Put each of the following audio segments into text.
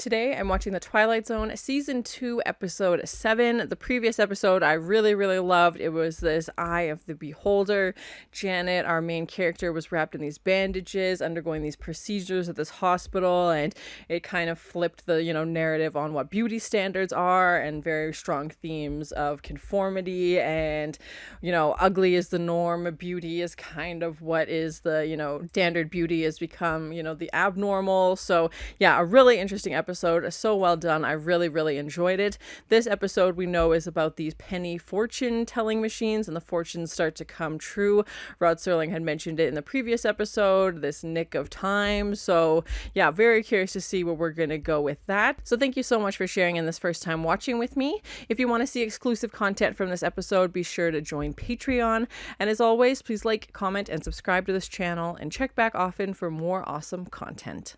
today I'm watching the Twilight Zone Season 2, Episode 7. The previous episode I really, really loved. It was this Eye of the Beholder. Janet, our main character, was wrapped in these bandages, undergoing these procedures at this hospital, and it kind of flipped the, narrative on what beauty standards are, and very strong themes of conformity and, ugly is the norm. Beauty is kind of what is the, standard beauty has become, the abnormal. So yeah, a really interesting episode. So well done. I really, really enjoyed it. This episode we know is about these penny fortune telling machines, and the fortunes start to come true. Rod Serling had mentioned it in the previous episode, this nick of time. So yeah, very curious to see where we're going to go with that. So thank you so much for sharing in this first time watching with me. If you want to see exclusive content from this episode, be sure to join Patreon. And as always, please like, comment, and subscribe to this channel, and check back often for more awesome content.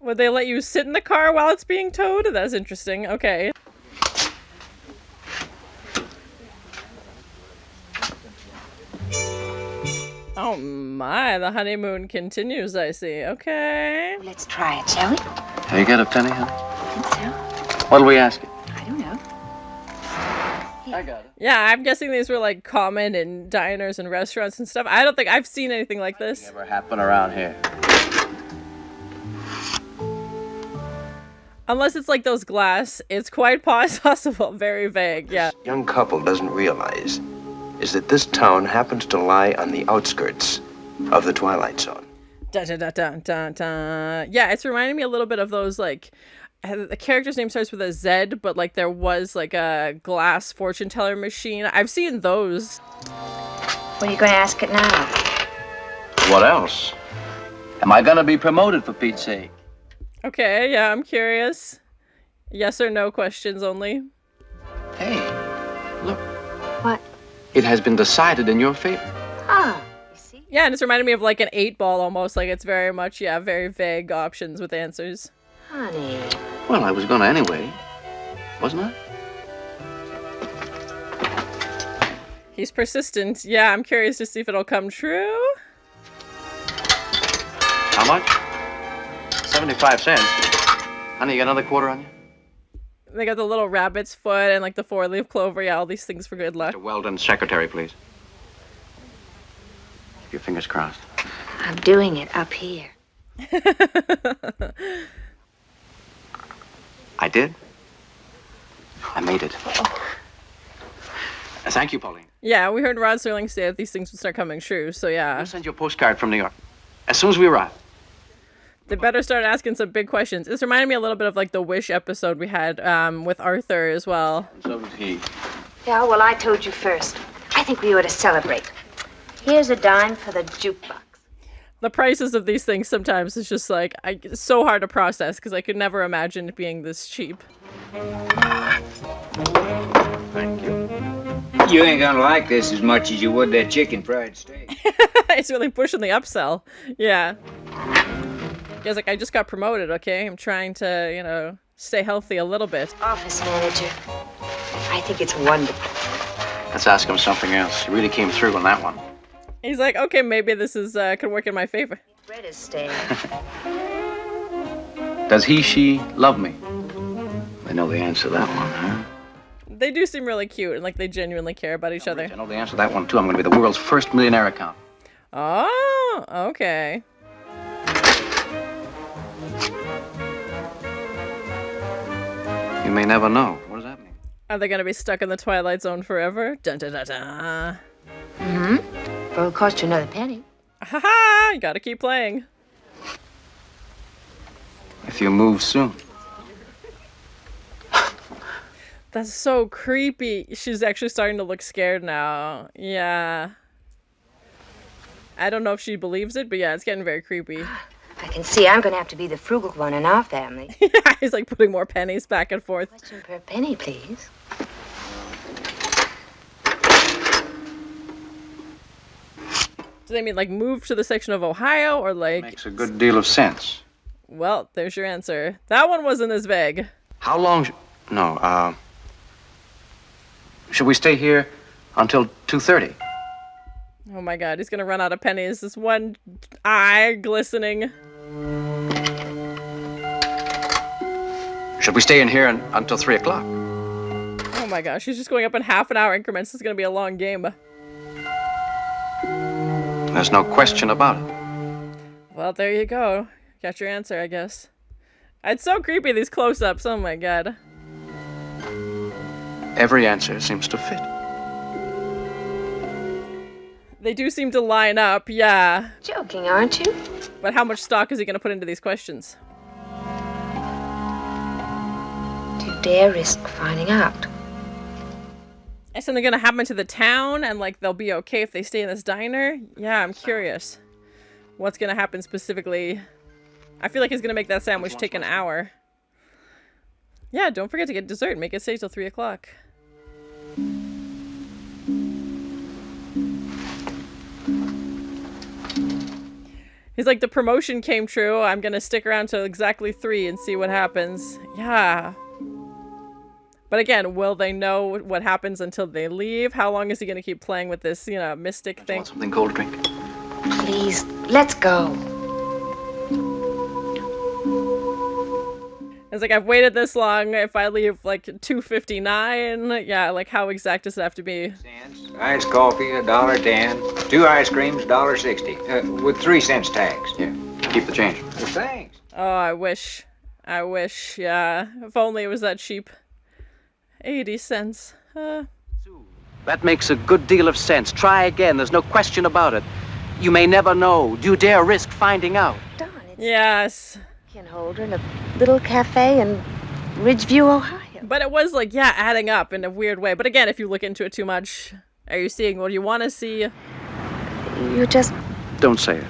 Would they let you sit in the car while it's being towed? That's interesting. Okay. Oh my, the honeymoon continues, I see. Okay. Let's try it, shall we? Have you got a penny, huh? I think so. What'll we ask it? I don't know. I got it. Yeah, I'm guessing these were like common in diners and restaurants and stuff. I don't think I've seen anything like this. Never happen around here. Unless it's like those glass, it's quite possible. Very vague, yeah. This young couple doesn't realize is that this town happens to lie on the outskirts of the Twilight Zone. Dun, dun, dun, dun, dun, dun. Yeah, it's reminding me a little bit of those, like, the character's name starts with a Z, but like there was like a glass fortune teller machine. I've seen those. What are you going to ask it now? What else? Am I gonna be promoted, for Pete's sake? Okay, yeah, I'm curious. Yes or no questions only. Hey, look. What? It has been decided in your favor. Oh, you see? Yeah, and it's reminding me of like an 8-ball almost. Like it's very much, yeah, very vague options with answers. Honey. Well, I was gonna anyway, wasn't I? He's persistent. Yeah, I'm curious to see if it'll come true. How much? 75 cents. Honey, you got another quarter on you? They got the little rabbit's foot and like the 4-leaf clover. Yeah, all these things for good luck. Mr. Weldon's secretary, please. Keep your fingers crossed. I'm doing it up here. I did. I made it. Thank you, Pauline. Yeah, we heard Rod Serling say that these things would start coming true, so yeah. We'll send you a postcard from New York as soon as we arrive. They better start asking some big questions. This reminded me a little bit of like the Wish episode we had with Arthur as well. And so did he. Yeah, well, I told you first. I think we ought to celebrate. Here's a dime for the jukebox. The prices of these things sometimes is just like, it's so hard to process because I could never imagine it being this cheap. Thank you. You ain't gonna like this as much as you would that chicken fried steak. It's really pushing the upsell. Yeah. Guys, like, I just got promoted, okay? I'm trying to, stay healthy a little bit. Office manager. I think it's wonderful. Let's ask him something else. He really came through on that one. He's like, okay, maybe this is could work in my favor. Bread is stale. Does he, she love me? I know the answer to that one, huh? They do seem really cute and like they genuinely care about each other. I know the answer to that one, too. I'm going to be the world's first millionaire accountant. Oh, okay. You may never know. What does that mean? Are they going to be stuck in the Twilight Zone forever? Dun dun dun dun. Mm-hmm. Well, it'll cost you another penny. Ha-ha! You gotta keep playing. If you move soon. That's so creepy. She's actually starting to look scared now. Yeah. I don't know if she believes it, but yeah, it's getting very creepy. I can see I'm gonna have to be the frugal one in our family. Yeah, he's like putting more pennies back and forth. Question per penny, please. Do they mean like move to the section of Ohio or like... Makes a good deal of sense. Well, there's your answer. That one wasn't as vague. How long... No, should we stay here until 2:30. Oh my god, he's gonna run out of pennies. This one eye glistening. Should we stay in here until 3 o'clock? Oh my gosh, he's just going up in half-an-hour increments. This is gonna be a long game. There's no question about it. Well, there you go. Got your answer, I guess. It's so creepy, these close-ups. Oh my god. Every answer seems to fit. They do seem to line up, yeah. Joking, aren't you? But how much stock is he gonna put into these questions? Do you dare risk finding out? Is something gonna happen to the town and like they'll be okay if they stay in this diner? Yeah, I'm curious. What's gonna happen specifically? I feel like he's gonna make that sandwich take an hour. Yeah, don't forget to get dessert. Make it stay till 3 o'clock. He's like, the promotion came true. I'm gonna stick around till exactly 3 and see what happens. Yeah. But again, will they know what happens until they leave? How long is he gonna keep playing with this, you know, mystic thing? Want something cold to drink? Please, let's go. It's like, I've waited this long. If I leave like 2:59, yeah, like how exact does it have to be? Iced coffee, $1.10. 2 ice creams, $1.60. With 3 cents tax. Here, keep the change. Well, thanks. Oh, I wish, yeah. If only it was that cheap. 80 cents. That makes a good deal of sense. Try again. There's no question about it. You may never know. Do you dare risk finding out? Don, it's Yes. a can holder in a little cafe in Ridgeview, Ohio. But it was like, yeah, adding up in a weird way. But again, if you look into it too much, are you seeing what you want to see? You're just... Don't say it.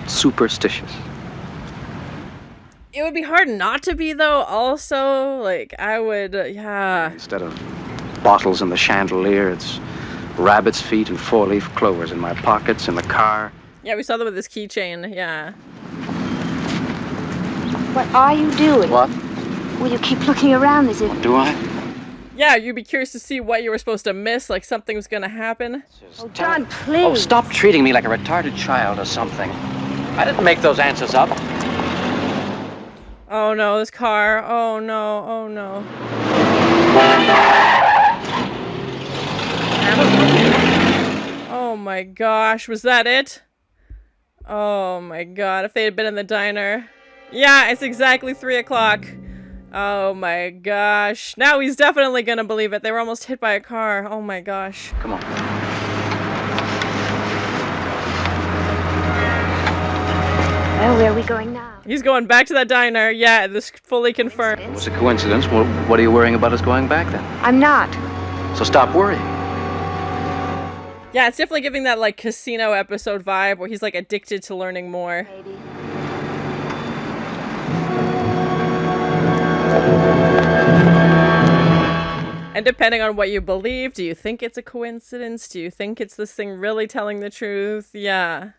Superstitious. It would be hard not to be, though, also. Like, I would, yeah. Instead of bottles in the chandelier, it's rabbit's feet and 4-leaf clovers in my pockets, in the car. Yeah, we saw them with this keychain, yeah. What are you doing? What? Will you keep looking around as if... Do I? Yeah, you'd be curious to see what you were supposed to miss, like something was gonna happen. Oh, Don, please. Oh, stop treating me like a retarded child or something. I didn't make those answers up. Oh no, this car. Oh no, oh no. Oh my gosh, was that it? Oh my god, if they had been in the diner. Yeah, it's exactly 3 o'clock. Oh my gosh. Now he's definitely gonna believe it. They were almost hit by a car. Oh my gosh. Come on. Well, where are we going now? He's going back to that diner. Yeah, this fully confirmed. It was a coincidence. Well, what are you worrying about us going back then? I'm not. So stop worrying. Yeah, it's definitely giving that like casino episode vibe where he's like addicted to learning more. Maybe. And depending on what you believe, do you think it's a coincidence? Do you think it's this thing really telling the truth? Yeah.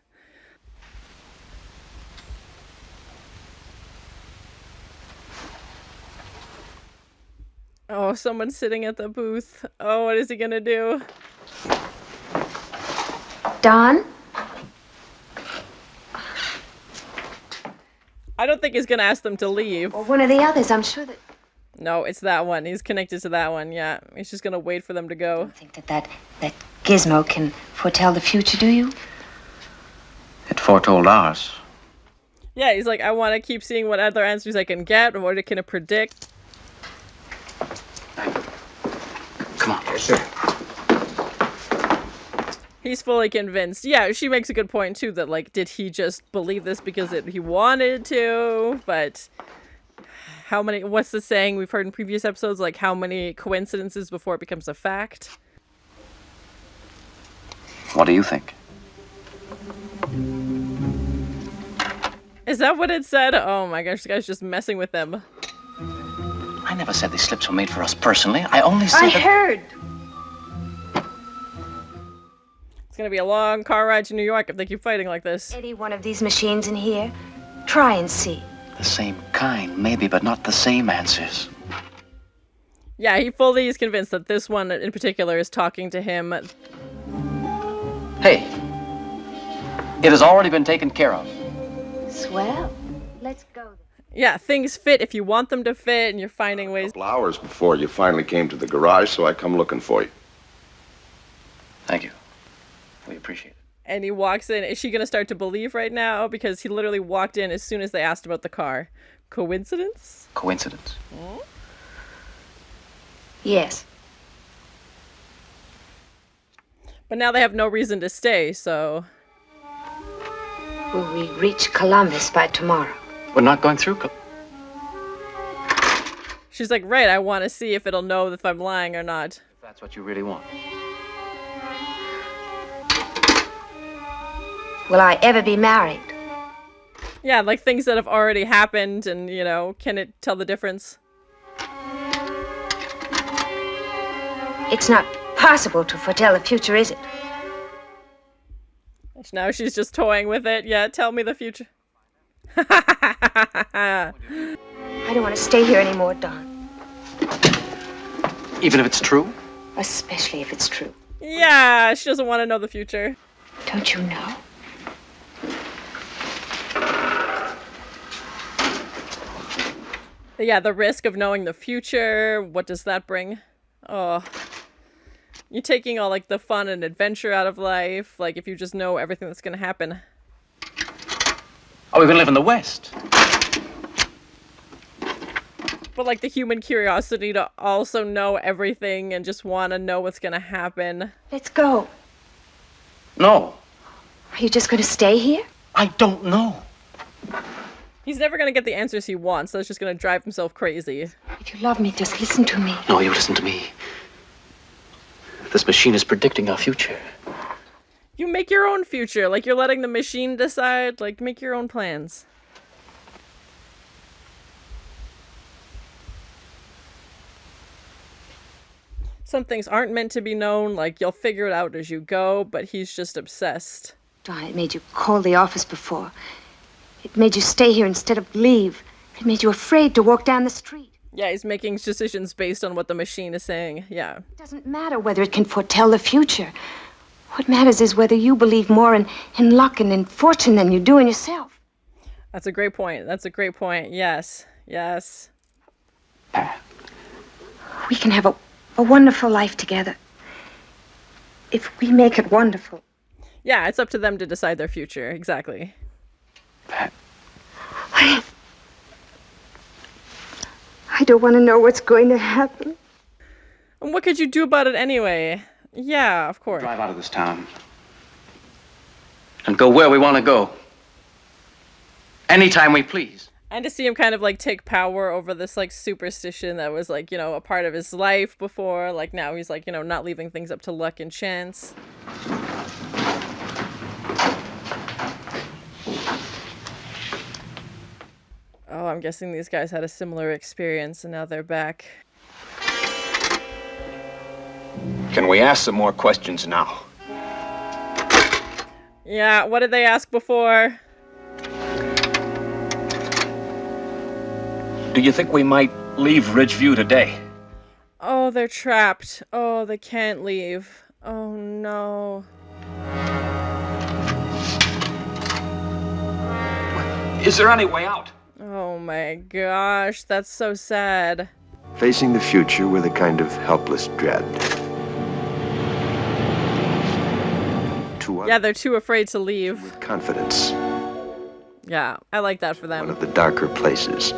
Oh, someone's sitting at the booth. Oh, what is he gonna do? Don? I don't think he's gonna ask them to leave. Or one of the others, I'm sure that... No, it's that one. He's connected to that one, yeah. He's just gonna wait for them to go. I think that gizmo can foretell the future, do you? It foretold ours. Yeah, he's like, I want to keep seeing what other answers I can get or what it can predict. Come on. Yes, sir. He's fully convinced. Yeah, she makes a good point, too, that, like, did he just believe this because he wanted to? But how many, what's the saying we've heard in previous episodes? Like, how many coincidences before it becomes a fact? What do you think? Is that what it said? Oh my gosh, this guy's just messing with them. I never said these slips were made for us personally. I only said I heard. It's gonna be a long car ride to New York if they keep fighting like this. Any one of these machines in here. Try and see. The same kind, maybe, but not the same answers. Yeah, he fully is convinced that this one in particular is talking to him. Hey, it has already been taken care of. Swell. Let's go then. Yeah, things fit if you want them to fit, and you're finding ways. A couple hours before you finally came to the garage, so I come looking for you. Thank you. We appreciate it. And he walks in. Is she going to start to believe right now? Because he literally walked in as soon as they asked about the car. Coincidence? Coincidence? Yes. But now they have no reason to stay, so... Will we reach Columbus by tomorrow? We're not going through. She's like, right, I want to see if it'll know if I'm lying or not. If that's what you really want. Will I ever be married? Yeah, like things that have already happened, and, you know, can it tell the difference? It's not possible to foretell the future, is it? Now she's just toying with it. Yeah, tell me the future. I don't want to stay here anymore, Don. Even if it's true? Especially if it's true. Yeah, she doesn't want to know the future. Don't you know? Yeah, the risk of knowing the future, what does that bring? Oh. You're taking all, like, the fun and adventure out of life. Like, if you just know everything that's gonna happen. Oh, we're gonna live in the West. But, like, the human curiosity to also know everything and just want to know what's gonna happen. Let's go. No, Are you just going to stay here? I don't know. He's never gonna get the answers he wants, so it's just gonna drive himself crazy. If you love me, just listen to me. No, you listen to me. This machine is predicting our future. You make your own future. Like, you're letting the machine decide. Like, make your own plans. Some things aren't meant to be known. Like, you'll figure it out as you go, but he's just obsessed. Don, it made you call the office before. It made you stay here instead of leave. It made you afraid to walk down the street. Yeah, he's making decisions based on what the machine is saying. Yeah. It doesn't matter whether it can foretell the future. What matters is whether you believe more in luck and in fortune than you do in yourself. That's a great point. That's a great point. Yes. Yes. Pat. We can have a wonderful life together. If we make it wonderful. Yeah, it's up to them to decide their future. Exactly. Pat. I don't want to know what's going to happen. And what could you do about it anyway? Yeah, of course. Drive out of this town. And go where we want to go. Anytime we please. And to see him kind of like take power over this like superstition that was like, you know, a part of his life before. Like now he's like, you know, not leaving things up to luck and chance. Oh, I'm guessing these guys had a similar experience and now they're back. Can we ask some more questions now? Yeah, what did they ask before? Do you think we might leave Ridgeview today? Oh, they're trapped. Oh, they can't leave. Oh, no. Is there any way out? Oh my gosh, that's so sad. Facing the future with a kind of helpless dread. Yeah, they're too afraid to leave. With confidence. Yeah, I like that for them. One of the darker places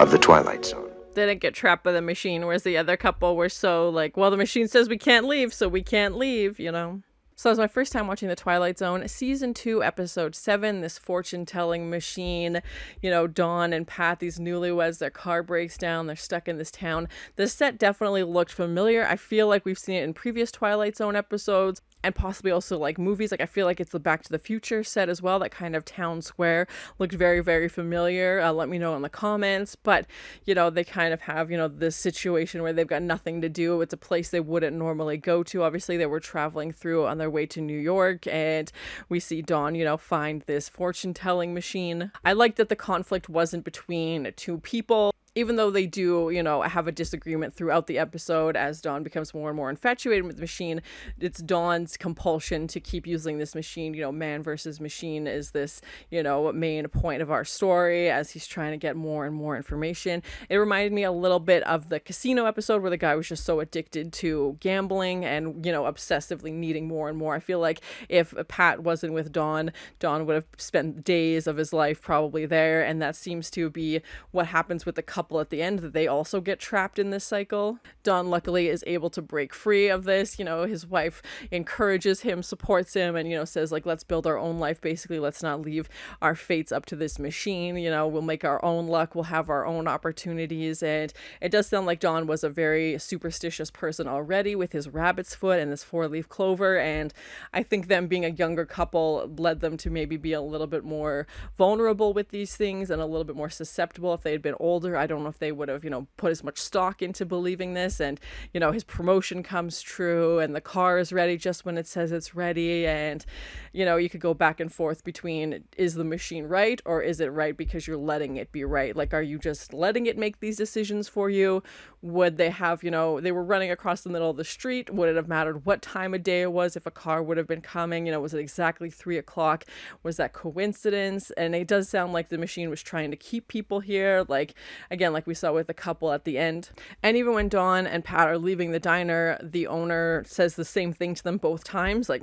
of the Twilight Zone. They didn't get trapped by the machine, whereas the other couple were so like, well, the machine says we can't leave, so we can't leave, you know? So it was my first time watching The Twilight Zone, Season 2, Episode 7, this fortune-telling machine. You know, Dawn and Pat, these newlyweds, their car breaks down, they're stuck in this town. The set definitely looked familiar. I feel like we've seen it in previous Twilight Zone episodes. And possibly also like movies. Like I feel like it's the Back to the Future set as well. That kind of town square looked very, very familiar. Let me know in the comments. But, you know, they kind of have, you know, this situation where they've got nothing to do. It's a place they wouldn't normally go to. Obviously, they were traveling through on their way to New York. And we see Dawn, you know, find this fortune-telling machine. I like that the conflict wasn't between two people. even though they do, have a disagreement throughout the episode as Dawn becomes more and more infatuated with the machine, it's Dawn's compulsion to keep using this machine. Man versus machine is this, main point of our story as he's trying to get more and more information. It reminded me a little bit of the casino episode where the guy was just so addicted to gambling and, obsessively needing more and more. I feel like if Pat wasn't with Dawn would have spent days of his life probably there, and that seems to be what happens with the couple at the end, that they also get trapped in this cycle. Dawn luckily is able to break free of this. His wife encourages him, supports him, and says like, let's build our own life, basically. Let's not leave our fates up to this machine. We'll make our own luck, we'll have our own opportunities. And it does sound like Dawn was a very superstitious person already with his rabbit's foot and this 4-leaf clover, and I think them being a younger couple led them to maybe be a little bit more vulnerable with these things and a little bit more susceptible. If they had been older, I don't know if they would have, put as much stock into believing this. And, his promotion comes true and the car is ready just when it says it's ready. And, you could go back and forth between, is the machine right or is it right because you're letting it be right? Like, are you just letting it make these decisions for you? Would they have, they were running across the middle of the street. Would it have mattered what time of day it was if a car would have been coming? Was it exactly 3:00? Was that coincidence? And it does sound like the machine was trying to keep people here, like, again, like we saw with the couple at the end. And even when Dawn and Pat are leaving the diner, the owner says the same thing to them both times. Like,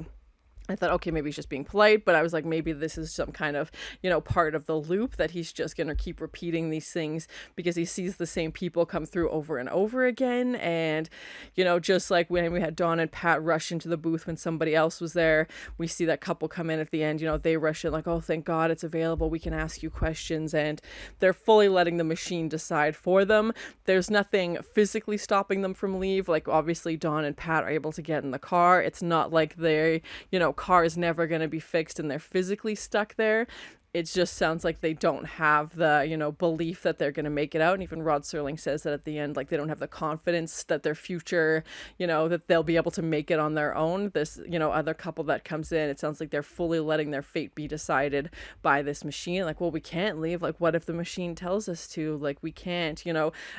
I thought, okay, maybe he's just being polite, but I was like, maybe this is some kind of, part of the loop that he's just going to keep repeating these things because he sees the same people come through over and over again. And, just like when we had Dawn and Pat rush into the booth when somebody else was there, we see that couple come in at the end, they rush in like, oh, thank God it's available. We can ask you questions. And they're fully letting the machine decide for them. There's nothing physically stopping them from leave. Like, obviously Dawn and Pat are able to get in the car. It's not like they, car is never going to be fixed and they're physically stuck there. It just sounds like they don't have the, belief that they're going to make it out. And even Rod Serling says that at the end, like, they don't have the confidence that their future, that they'll be able to make it on their own. This, other couple that comes in, it sounds like they're fully letting their fate be decided by this machine. Like, well, we can't leave. Like, what if the machine tells us to? Like, we can't,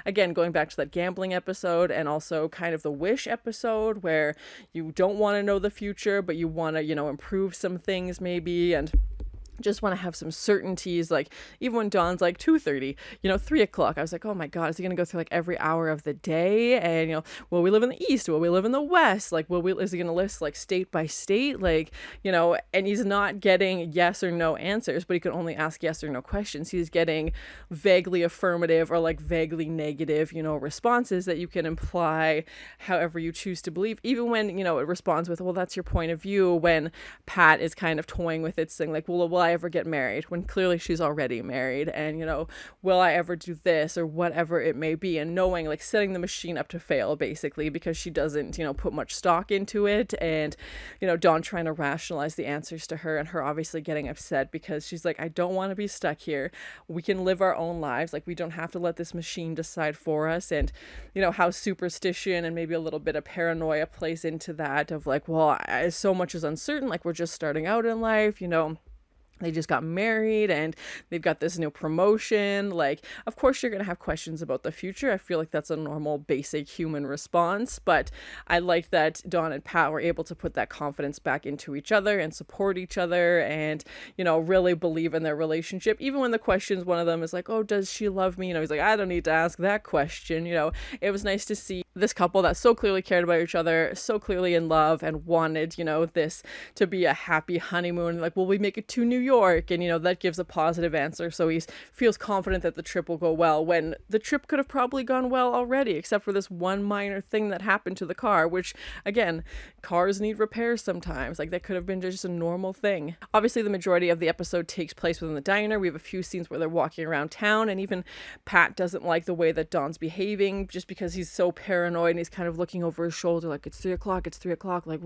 again, going back to that gambling episode and also kind of the Wish episode where you don't want to know the future, but you want to, improve some things maybe. And just want to have some certainties. Like, even when Dawn's like 2:30, 3:00, I was like, oh my God, is he going to go through like every hour of the day? And, will we live in the East? Will we live in the West? Like, is he going to list like state by state? Like, and he's not getting yes or no answers, but he can only ask yes or no questions. He's getting vaguely affirmative or like vaguely negative, responses that you can imply however you choose to believe. Even when, it responds with, well, that's your point of view, when Pat is kind of toying with it, saying like, will I ever get married, when clearly she's already married, and will I ever do this or whatever it may be, and knowing, like, setting the machine up to fail basically because she doesn't put much stock into it. And Dawn trying to rationalize the answers to her, and her obviously getting upset because she's like, I don't want to be stuck here. We can live our own lives. Like, we don't have to let this machine decide for us. And how superstition and maybe a little bit of paranoia plays into that, of like, well, so much is uncertain, like, we're just starting out in life, they just got married and they've got this new promotion. Like, of course you're going to have questions about the future. I feel like that's a normal, basic human response. But I like that Dawn and Pat were able to put that confidence back into each other and support each other and, really believe in their relationship. Even when the questions, one of them is like, oh, does she love me? He's like, I don't need to ask that question. It was nice to see this couple that so clearly cared about each other, so clearly in love, and wanted, this to be a happy honeymoon. Like, will we make it to New York? And, that gives a positive answer. So he feels confident that the trip will go well, when the trip could have probably gone well already, except for this one minor thing that happened to the car, which, again, cars need repairs sometimes. Like, that could have been just a normal thing. Obviously, the majority of the episode takes place within the diner. We have a few scenes where they're walking around town, and even Pat doesn't like the way that Dawn's behaving just because he's so paranoid paranoid, and he's kind of looking over his shoulder like, it's 3 o'clock, it's 3 o'clock. Like,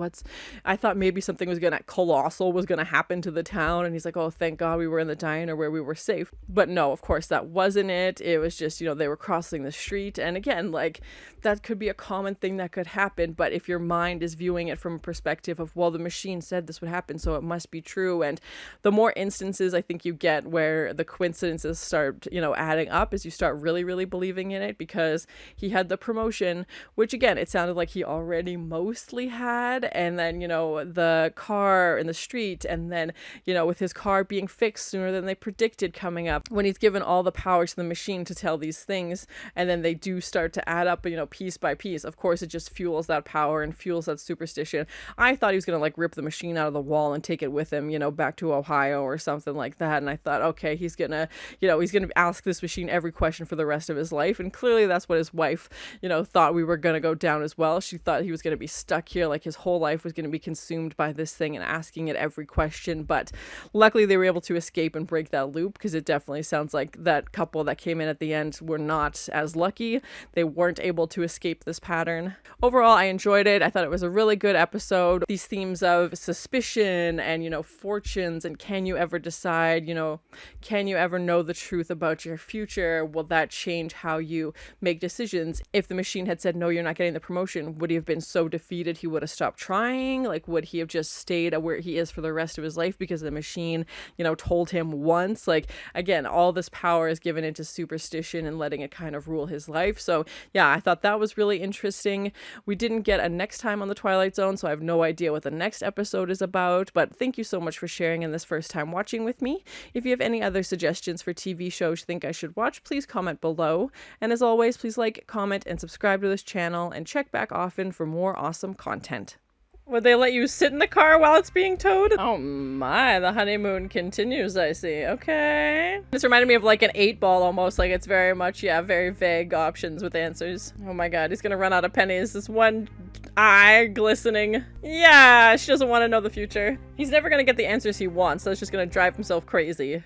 I thought maybe something was colossal was gonna happen to the town, and he's like, oh, thank God we were in the diner where we were safe. But no, of course that wasn't it. It was just, they were crossing the street, and again, like, that could be a common thing that could happen, but if your mind is viewing it from a perspective of, well, the machine said this would happen, so it must be true. And the more instances I think you get where the coincidences start, adding up, is you start really, really believing in it, because he had the promotion, which again, it sounded like he already mostly had, and then, the car in the street, and then, with his car being fixed sooner than they predicted coming up, when he's given all the power to the machine to tell these things, and then they do start to add up, piece by piece. Of course, it just fuels that power and fuels that superstition. I thought he was gonna like rip the machine out of the wall and take it with him, back to Ohio or something like that. And I thought, okay, he's gonna ask this machine every question for the rest of his life. And clearly that's what his wife, thought we were gonna go down as well. She thought he was gonna be stuck here, like his whole life was gonna be consumed by this thing and asking it every question. But luckily they were able to escape and break that loop, because it definitely sounds like that couple that came in at the end were not as lucky. They weren't able to escape this pattern. Overall, I enjoyed it. I thought it was a really good episode. These themes of suspicion and, fortunes, and can you ever decide, can you ever know the truth about your future? Will that change how you make decisions? If the machine had said, no, you're not getting the promotion, would he have been so defeated he would have stopped trying? Like, would he have just stayed where he is for the rest of his life because the machine, told him once? Like, again, all this power is given into superstition and letting it kind of rule his life. So yeah, I thought that was really interesting. We didn't get a next time on the Twilight Zone, so I have no idea what the next episode is about, but thank you so much for sharing in this first time watching with me. If you have any other suggestions for TV shows you think I should watch, please comment below. And as always, please like, comment, and subscribe to this channel, and check back often for more awesome content. Would they let you sit in the car while it's being towed? Oh my, the honeymoon continues, I see. Okay. This reminded me of like an 8-ball almost, like it's very much, yeah, very vague options with answers. Oh my god, he's gonna run out of pennies. This one eye glistening. Yeah, she doesn't want to know the future. He's never gonna get the answers he wants, so it's just gonna drive himself crazy.